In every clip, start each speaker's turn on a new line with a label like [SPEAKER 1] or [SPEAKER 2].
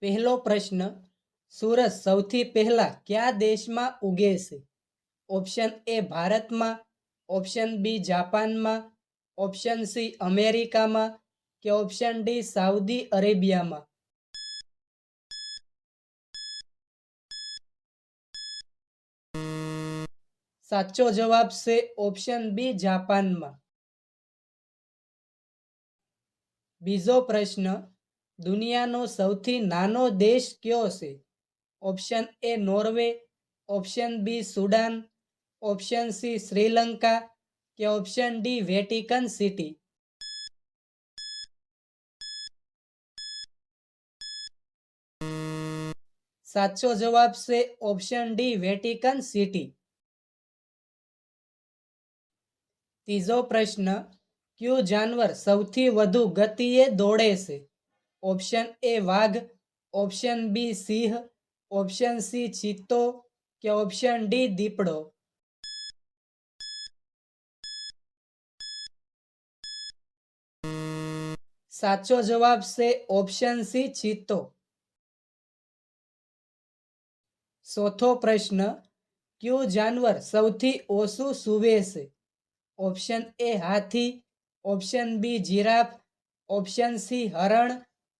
[SPEAKER 1] પહેલો પ્રશ્ન, સૂરજ સૌથી પહેલા કયા દેશમાં ઉગે છે? ઓપ્શન એ ભારતમાં, ઓપ્શન બી જાપાનમાં, ઓપ્શન સી અમેરિકામાં કે ઓપ્શન ડી સાઉદી અરેબિયામાં. સાચો જવાબ છે ઓપ્શન બી જાપાનમાં. બીજો પ્રશ્ન, દુનિયાનો સૌથી નાનો દેશ કયો છે? Option A Norway, option B Sudan, option C Sri Lanka કે ઓપ્શન ડી વેટિકન સિટી. સાચો જવાબ છે ઓપ્શન ડી વેટિકન સિટી. ત્રીજો પ્રશ્ન, કયું જાનવર સૌથી વધુ ગતિએ દોડે છે? ઓપ્શન એ વાઘ, ઓપ્શન બી સિંહ, ઓપ્શન સી ચિત્તો કે ઓપ્શન ડી દીપડો. સાચો જવાબ છે ઓપ્શન સી ચિત્તો. ચોથો પ્રશ્ન, કયું જાનવર સૌથી ઓછું સૂવે છે? ઓપ્શન એ હાથી, option B giraffe, option C હરણ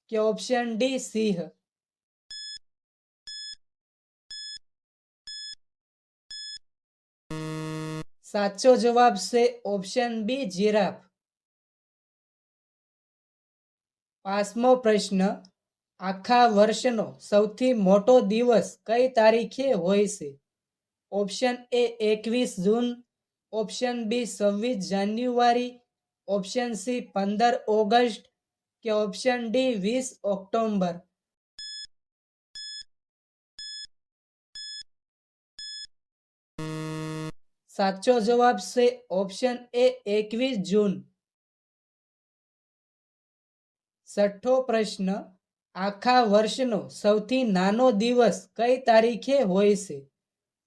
[SPEAKER 1] કે ઓપ્શન ડી સિંહ. સાચો જવાબ છે ઓપ્શન બી જીરાફ. પાંચમો પ્રશ્ન, આખા વર્ષનો સૌથી મોટો દિવસ કઈ તારીખે હોય છે? Option A 21 June, option B 26 January, option C 15 August કે ઓપ્શન ડી 20 ઓક્ટોબર. સાચો જવાબ છે ઓપ્શન એ 21 જૂન. છઠ્ઠો પ્રશ્ન, આખા વર્ષનો સૌથી નાનો દિવસ કઈ તારીખે હોય છે?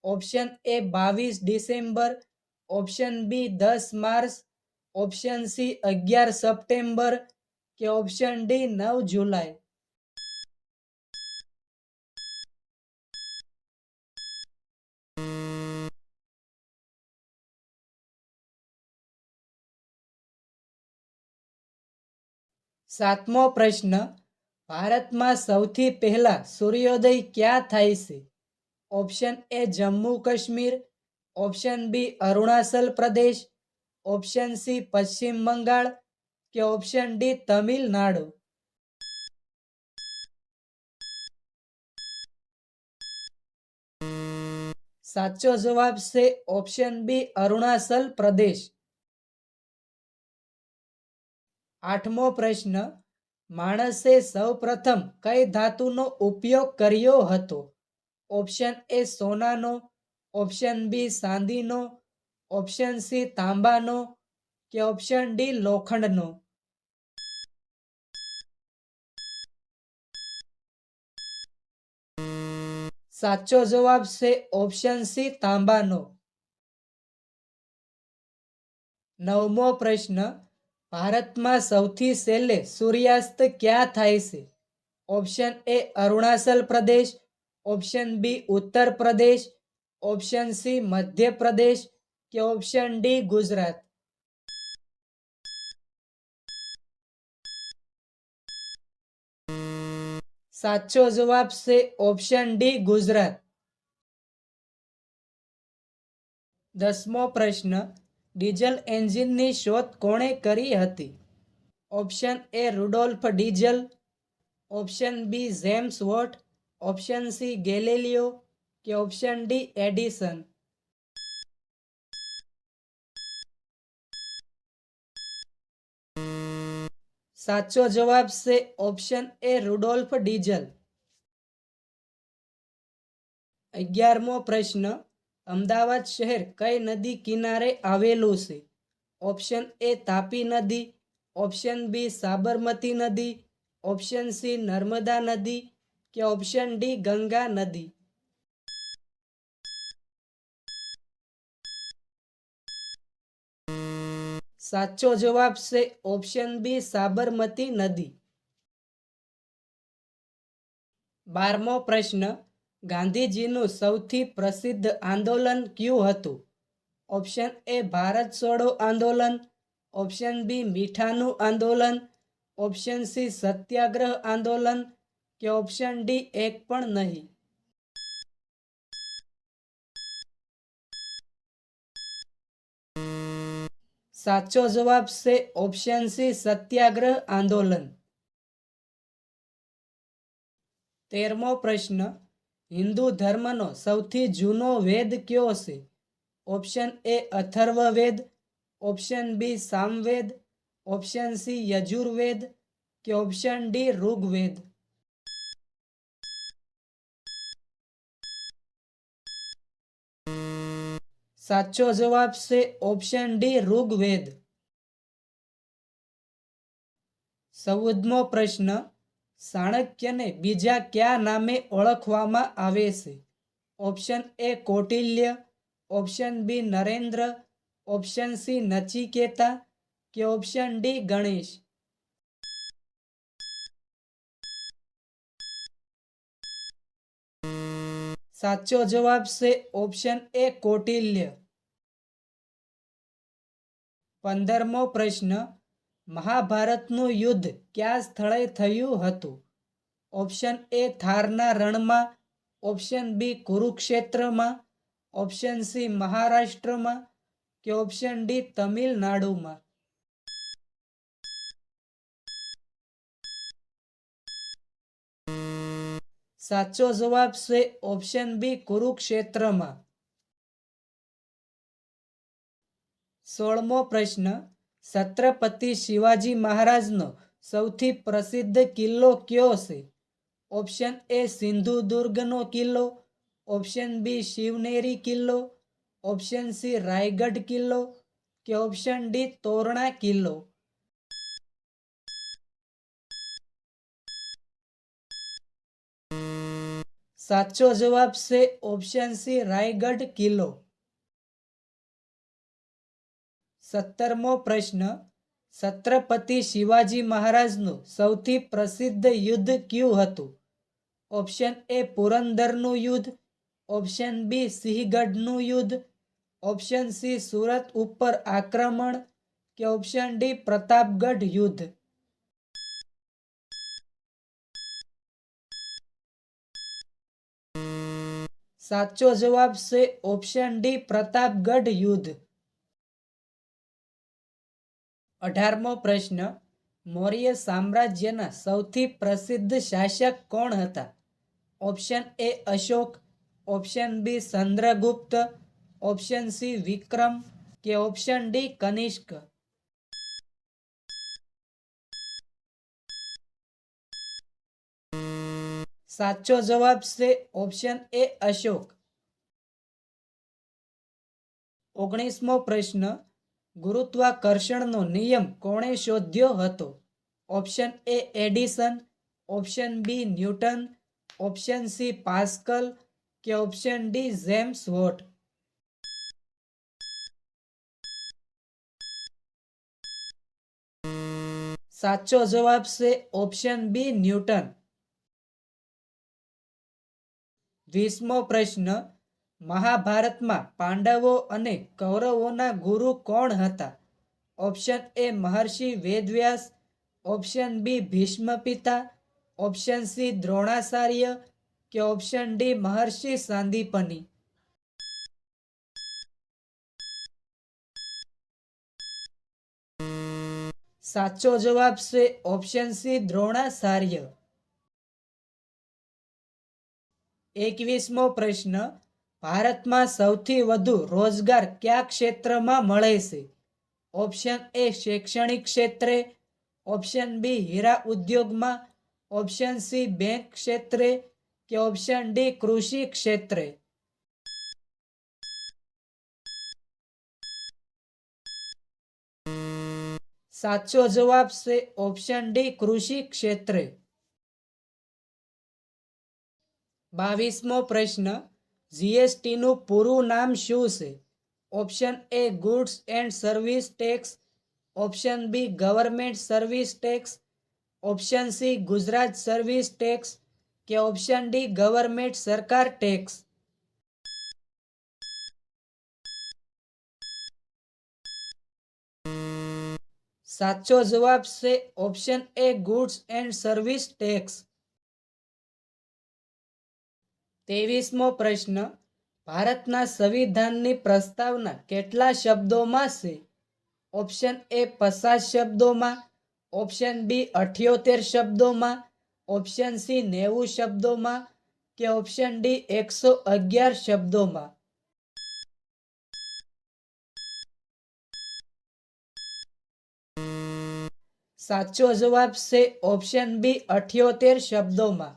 [SPEAKER 1] Option A 22 December, option B 10 March, option C 11 September કે ઓપ્શન ડી 9 જુલાઈ. સાતમો પ્રશ્ન, ભારતમાં સૌથી પહેલા સૂર્યોદય ક્યાં થાય છે? Option A Jammu Kashmir, option B Arunachal Pradesh, option C પશ્ચિમ બંગાળ કે ઓપ્શન ડી તમિલનાડુ. સાચો જવાબ છે ઓપ્શન બી અરુણાચલ પ્રદેશ. આઠમો પ્રશ્ન, માણસે સૌપ્રથમ કઈ ધાતુનો ઉપયોગ કર્યો હતો? ઓપ્શન એ સોનાનો, ઓપ્શન બી ચાંદીનો, ઓપ્શન સી તાંબાનો કે ઓપ્શન ડી લોખંડનો. સાચો જવાબ છે ઓપ્શન સી તાંબાનો. નવમો પ્રશ્ન, ભારતમાં સૌથી છેલ્લે સૂર્યાસ્ત ક્યાં થાય છે? ઓપ્શન એ Arunachal Pradesh, option B Uttar Pradesh, option C Madhya Pradesh કે ઓપ્શન ડી ગુજરાત. સાચો જવાબ છે ઓપ્શન ડી ગુજરાત. દસમો પ્રશ્ન, ડીઝલ એન્જિનની શોધ કોણે કરી હતી? Option A Rudolf Diesel, option B James Watt, option C Galileo કે ઓપ્શન ડી એડિસન. સાચો જવાબ છે ઓપ્શન એ રુડોલ્ફ ડીઝલ. 11મો પ્રશ્ન, અમદાવાદ શહેર કઈ નદી કિનારે આવેલું છે? ઓપ્શન એ તાપી નદી, ઓપ્શન બી સાબરમતી નદી, ઓપ્શન સી નર્મદા નદી કે ઓપ્શન ડી ગંગા નદી. સાચો જવાબ છે ઓપ્શન બી સાબરમતી નદી. 12મો પ્રશ્ન, ગાંધીજીનું સૌથી પ્રસિદ્ધ આંદોલન કયું હતું? ઓપ્શન એ ભારત છોડો આંદોલન, ઓપ્શન બી મીઠાનું આંદોલન, ઓપ્શન સી સત્યાગ્રહ આંદોલન કે ઓપ્શન ડી એક પણ નહીં. સાચો જવાબ છે ઓપ્શન સી સત્યાગ્રહ આંદોલન. 13મો પ્રશ્ન, હિન્દુ ધર્મનો સૌથી જૂનો વેદ કયો છે? Option A Atharvaveda, option B Samaveda, option C Yajurveda કે ઓપ્શન ડી ઋગ્વેદ. સાચો જવાબ છે ઓપ્શન ડી ઋગ્વેદ. 14મો પ્રશ્ન, ચાણક્યને બીજા કયા નામે ઓળખવામાં આવે છે? Option A Kautilya, option B Narendra, option C Nachiketa કે ઓપ્શન ડી ગણેશ. સાચો જવાબ છે ઓપ્શન એ કૌટિલ્ય. 15મો પ્રશ્ન, મહાભારતનું યુદ્ધ કયા સ્થળે થયું હતું? ઓપ્શન એ થારના રણમાં, ઓપ્શન બી કુરુક્ષેત્રમાં, ઓપ્શન સી મહારાષ્ટ્રમાં કે ઓપ્શન ડી તમિલનાડુમાં. સાચો જવાબ છે ઓપ્શન બી કુરુક્ષેત્રમાં. 16મો પ્રશ્ન, છત્રપતિ શિવાજી મહારાજનો સૌથી પ્રસિદ્ધ કિલ્લો કયો છે? ઓપ્શન એ સિંધુદુર્ગનો કિલ્લો, ઓપ્શન બી શિવનેરી કિલ્લો, ઓપ્શન સી રાયગઢ કિલ્લો કે ઓપ્શન ડી તોરણા કિલ્લો. સાચો જવાબ છે ઓપ્શન સી રાયગઢ કિલ્લો. 17મો પ્રશ્ન, છત્રપતિ શિવાજી મહારાજનું સૌથી પ્રસિદ્ધ યુદ્ધ કયું હતું? ઓપ્શન એ પુરંદરનું યુદ્ધ, ઓપ્શન બી સિંહગઢનું યુદ્ધ, ઓપ્શન સી સુરત ઉપર આક્રમણ કે ઓપ્શન ડી પ્રતાપગઢ યુદ્ધ. સાચો જવાબ છે ઓપ્શન ડી પ્રતાપગઢ યુદ્ધ. 18મો પ્રશ્ન, મૌર્ય સામ્રાજ્યના સૌથી પ્રસિદ્ધ શાસક કોણ હતા? Option A Ashok, option B Chandragupta, option C Vikram કે ઓપ્શન ડી કનિષ્ક. સાચો જવાબ છે ઓપ્શન એ અશોક. 19મો પ્રશ્ન, ગુરુત્વાકર્ષણનો નિયમ કોણે શોધ્યો હતો? Option A Edison, option B Newton, option C Pascal કે ઓપ્શન ડી જેમ્સ વોટ. સાચો જવાબ છે ઓપ્શન બી ન્યૂટન. 20મો પ્રશ્ન, મહાભારતમાં પાંડવો અને કૌરવોના ગુરુ કોણ હતા? Option A Maharshi Vedvyas, option B Bhishma પિતા, ઓપ્શન સી દ્રોણાચાર્ય કે ઓપ્શન ડી મહર્ષિ સાંદીપની. સાચો જવાબ છે ઓપ્શન સી દ્રોણાચાર્ય. 21મો પ્રશ્ન, ભારતમાં સૌથી વધુ રોજગાર કયા ક્ષેત્રમાં મળે છે? ઓપ્શન એ શૈક્ષણિક ક્ષેત્રે, ઓપ્શન બી હીરા ઉદ્યોગમાં, ઓપ્શન સી બેંક ક્ષેત્રે કે ઓપ્શન ડી કૃષિ ક્ષેત્રે. સાચો જવાબ છે ઓપ્શન ડી કૃષિ ક્ષેત્રે. 22મો પ્રશ્ન, જીએસટીનું પૂરું નામ શું છે? Option A goods and service tax, option B government service tax, option C Gujarat service tax કે ઓપ્શન ડી ગવર્મેન્ટ સરકાર ટેક્સ? સાચો જવાબ છે option A goods and service tax. 23મો પ્રશ્ન. ભારતના સંવિધાનની પ્રસ્તાવના કેટલા શબ્દોમાં છે? ઓપ્શન એ 50 શબ્દોમાં, ઓપ્શન બી 78 શબ્દોમાં, ઓપ્શન સી 90 શબ્દોમાં કે ઓપ્શન ડી 111 શબ્દોમાં? સાચો જવાબ છે ઓપ્શન બી 78 શબ્દોમાં.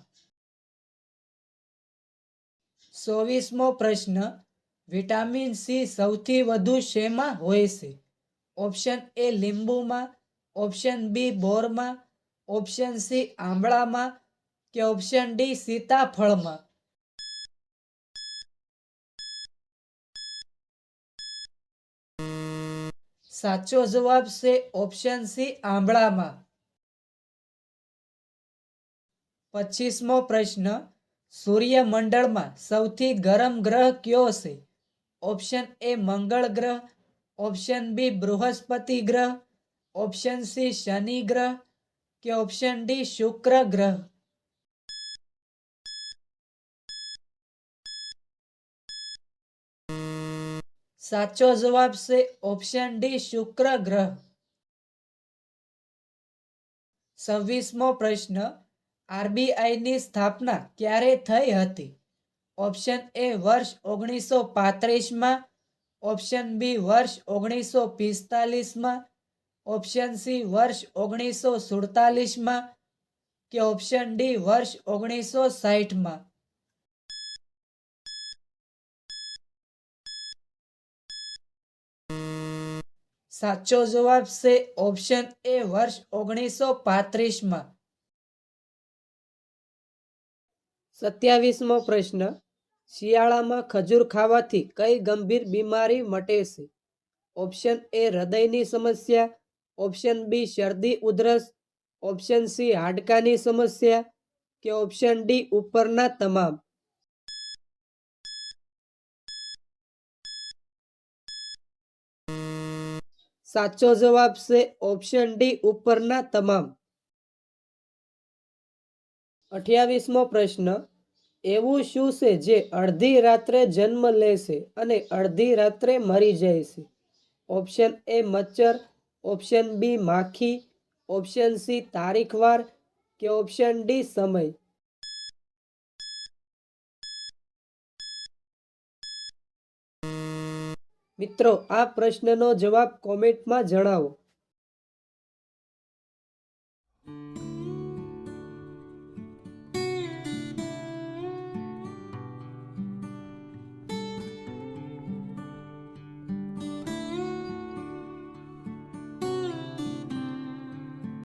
[SPEAKER 1] 24મો પ્રશ્ન. વિટામિન સી સૌથી વધુ શેમાં હોય છે? ઓપ્શન એ લીંબુમાં, ઓપ્શન બી બોરમાં, ઓપ્શન સી આંબળામાં કે ઓપ્શન ડી સીતાફળમાં? સાચો જવાબ છે ઓપ્શન સી આંબળામાં. 25મો પ્રશ્ન. સૂર્યમંડળમાં સૌથી ગરમ ગ્રહ કયો છે? ઓપ્શન એ મંગળ ગ્રહ, ઓપ્શન બી બૃહસ્પતિ ગ્રહ, ઓપ્શન સી શનિ ગ્રહ કે ઓપ્શન ડી શુક્ર ગ્રહ? સાચો જવાબ છે ઓપ્શન ડી શુક્ર ગ્રહ. 26મો પ્રશ્ન. આરબીઆઈની સ્થાપના ક્યારે થઈ હતી? ઓપ્શન એ વર્ષ 1935માં, ઓપ્શન બી વર્ષ 1945માં, ઓપ્શન સી વર્ષ 1947માં કે ઓપ્શન ડી વર્ષ 1960માં? સાચો જવાબ છે ઓપ્શન એ વર્ષ 1935માં. 27મો પ્રશ્ન. શિયાળામાં ખજૂર ખાવાથી કઈ ગંભીર બીમારી મટે છે? ઓપ્શન એ હૃદયની સમસ્યા, ઓપ્શન બી શરદી ઉધરસ, ઓપ્શન સી હાડકાની સમસ્યા કે ઓપ્શન ડી ઉપરના તમામ? સાચો જવાબ છે ઓપ્શન ડી ઉપરના તમામ. 28મો પ્રશ્ન. એવું શું છે જે અડધી રાત્રે જન્મ લે છે અને અડધી રાત્રે મરી જાય છે? ઓપ્શન એ મચ્છર, ઓપ્શન બી માખી, ઓપ્શન સી તારીખવાર કે ઓપ્શન ડી સમય? મિત્રો, આ પ્રશ્નનો જવાબ કોમેન્ટમાં જણાવો.